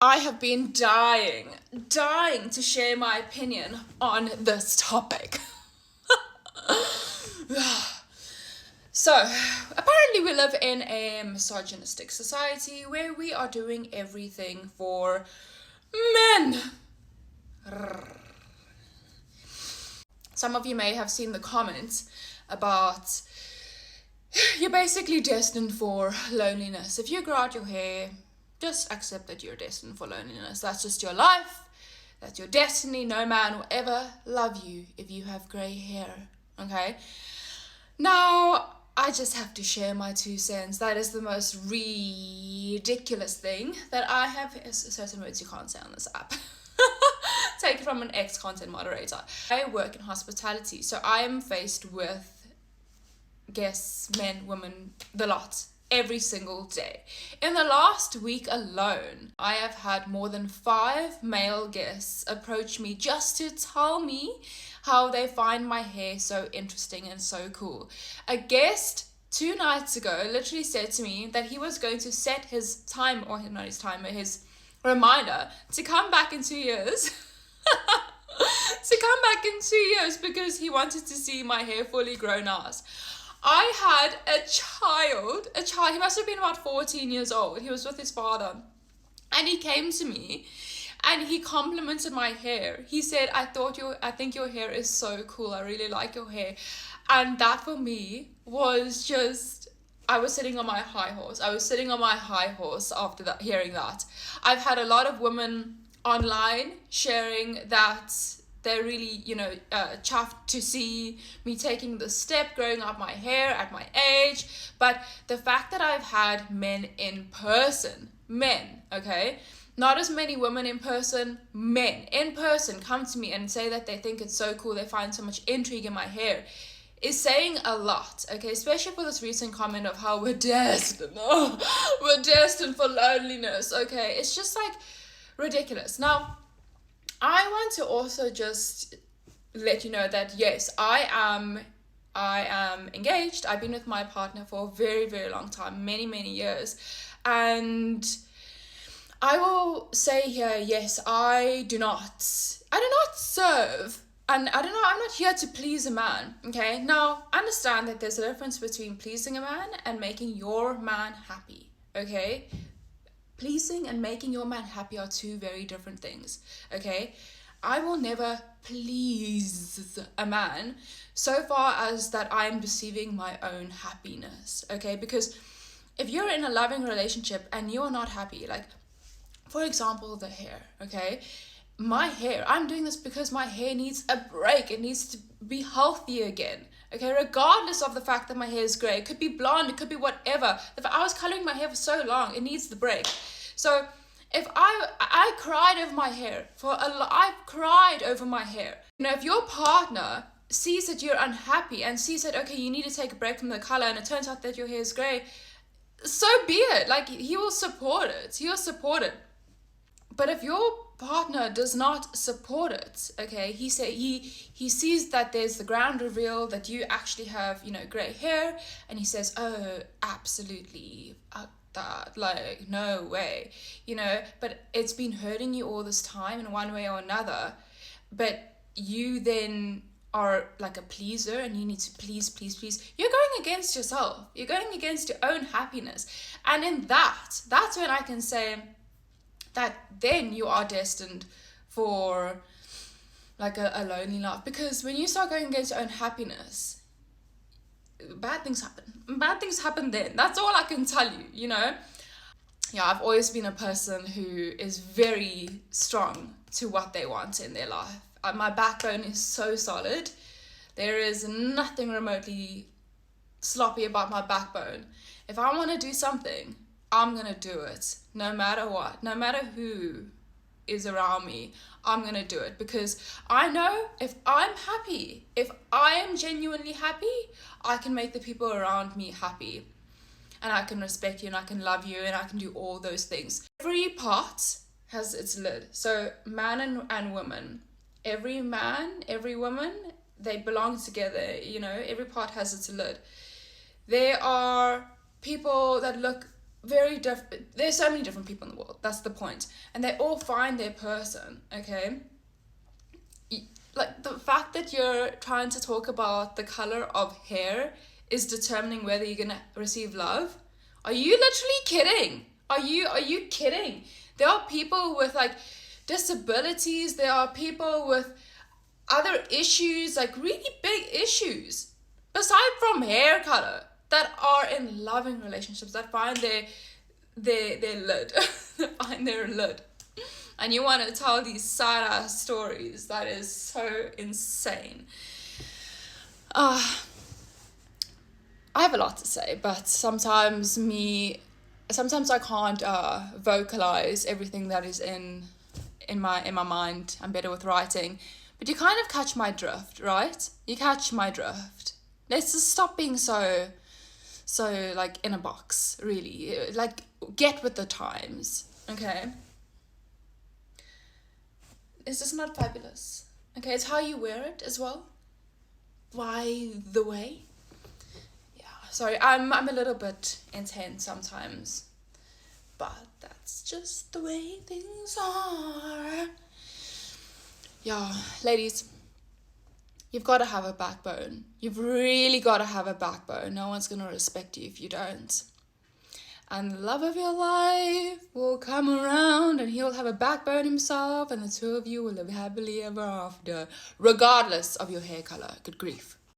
I have been dying to share my opinion on this topic. So, apparently we live in a misogynistic society where we are doing everything for men. Some of you may have seen the comments about you're basically destined for loneliness. If you grow out your hair, just accept that you're destined for loneliness. That's just your life. That's your destiny. No man will ever love you if you have grey hair. Okay? Now, I just have to share my 2 cents. That is the most ridiculous thing that I have. Certain words you can't say on this app. Take it from an ex-content moderator. I work in hospitality, so I am faced with guests, men, women, the lot, every single day. In the last week alone, I have had more than 5 male guests approach me just to tell me how they find my hair so interesting and so cool. A guest 2 nights ago literally said to me that he was going to set his time, or not his timer, his reminder to come back in 2 years. To come back in 2 years because he wanted to see my hair fully grown out. I had a child, he must have been about 14 years old. He was with his father. And he came to me and he complimented my hair. He said, I think your hair is so cool. I really like your hair. And that for me was just, I was sitting on my high horse. After that, hearing that. I've had a lot of women online sharing that they're really, chuffed to see me taking the step, growing out my hair at my age. But the fact that I've had men in person, okay? Not as many women in person, men in person come to me and say that they think it's so cool, they find so much intrigue in my hair, is saying a lot, okay? Especially for this recent comment of how we're destined for loneliness, okay? It's just like ridiculous. Now, I want to also just let you know that yes, I am engaged. I've been with my partner for a very, very long time, many, many years. And I will say here, yes, I do not serve, and I'm not here to please a man, okay? Now, understand that there's a difference between pleasing a man and making your man happy, okay? Pleasing and making your man happy are 2 very different things, okay? I will never please a man so far as that I'm deceiving my own happiness, okay? Because if you're in a loving relationship and you're not happy, like, for example, the hair, okay? My hair, I'm doing this because my hair needs a break. It needs to be healthy again, okay? Regardless of the fact that my hair is grey. It could be blonde, it could be whatever. If I was coloring my hair for so long, it needs the break. So if I cried over my hair I've cried over my hair. If your partner sees that you're unhappy and sees that, okay, you need to take a break from the color, and it turns out that your hair is grey, so be it. Like, he will support it. But if your partner does not support it, okay, he sees that there's the grand reveal that you actually have, grey hair, and he says, oh, absolutely, that, like, no way, but it's been hurting you all this time in one way or another, but you then are like a pleaser and you need to please, you're going against yourself. You're going against your own happiness. And in that's when I can say that then you are destined for like a lonely life. Because when you start going against your own happiness, bad things happen then. That's all I can tell you, Yeah, I've always been a person who is very strong to what they want in their life. My backbone is so solid. There is nothing remotely sloppy about my backbone. If I want to do something, I'm going to do it. No matter what. No matter who is around me, I'm going to do it. Because I know if I'm happy, if I am genuinely happy, I can make the people around me happy. And I can respect you and I can love you and I can do all those things. Every pot has its lid. So man and woman. Every man, every woman, they belong together, every pot has its lid. There are people that look very different. There's so many different people in the world. That's the point. And they all find their person, okay? Like, the fact that you're trying to talk about the color of hair is determining whether you're gonna receive love. Are you literally kidding? Are you kidding? There are people with like disabilities, there are people with other issues, like really big issues, aside from hair color, that are in loving relationships, that find their lid, that find their lid. And you want to tell these side-ass stories. That is so insane. I have a lot to say, but sometimes I can't vocalize everything that is in my mind. I'm better with writing. But you kind of catch my drift, right? You catch my drift. Let's just stop being so like in a box, really. Like, get with the times, okay? Is this not fabulous? Okay, it's how you wear it as well. Why the way? Yeah, sorry, I'm a little bit intense sometimes, but that's just the way things are. Yeah, ladies, you've got to have a backbone. You've really got to have a backbone. No one's gonna respect you if you don't. And the love of your life will come around, and he'll have a backbone himself, and the two of you will live happily ever after, regardless of your hair color. Good grief.